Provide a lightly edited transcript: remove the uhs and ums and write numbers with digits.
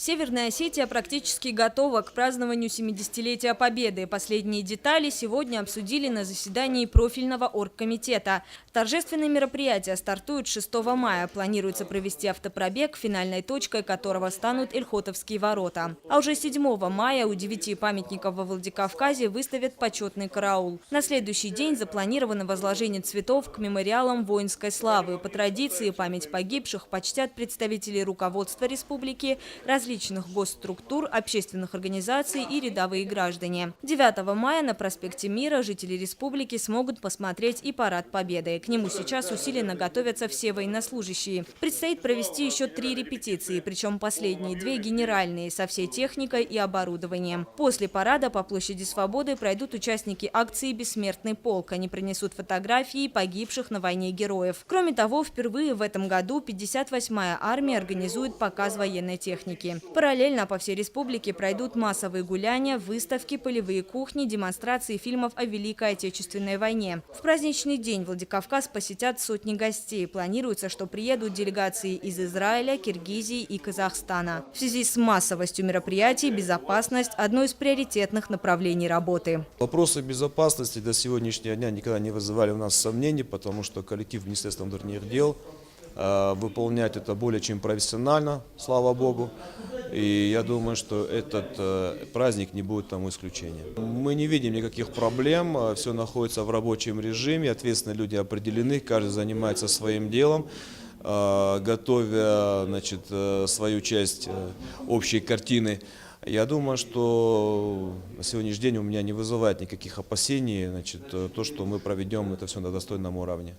Северная Осетия практически готова к празднованию 70-летия Победы. Последние детали сегодня обсудили на заседании профильного оргкомитета. Торжественные мероприятия стартуют 6 мая. Планируется провести автопробег, финальной точкой которого станут Ильхотовские ворота. А уже 7 мая у 9 памятников во Владикавказе выставят почетный караул. На следующий день запланировано возложение цветов к мемориалам воинской славы. По традиции память погибших почтят представители руководства республики, различных госструктур, общественных организаций и рядовые граждане. 9 мая на проспекте Мира жители республики смогут посмотреть и парад Победы. К нему сейчас усиленно готовятся все военнослужащие. Предстоит провести еще 3 репетиции, причем последние 2 генеральные, со всей техникой и оборудованием. После парада по площади Свободы пройдут участники акции «Бессмертный полк». Они принесут фотографии погибших на войне героев. Кроме того, впервые в этом году 58-я армия организует показ военной техники. Параллельно по всей республике пройдут массовые гуляния, выставки, полевые кухни, демонстрации фильмов о Великой Отечественной войне. В праздничный день Владикавказ посетят сотни гостей. Планируется, что приедут делегации из Израиля, Киргизии и Казахстана. В связи с массовостью мероприятий безопасность – одно из приоритетных направлений работы. Вопросы безопасности до сегодняшнего дня никогда не вызывали у нас сомнений, потому что коллектив Министерства внутренних дел выполняет это более чем профессионально, слава Богу. И я думаю, что этот праздник не будет тому исключением. Мы не видим никаких проблем, все находится в рабочем режиме, ответственные люди определены, каждый занимается своим делом, готовя, свою часть общей картины. Я думаю, что на сегодняшний день у меня не вызывает никаких опасений, то, что мы проведем это все на достойном уровне.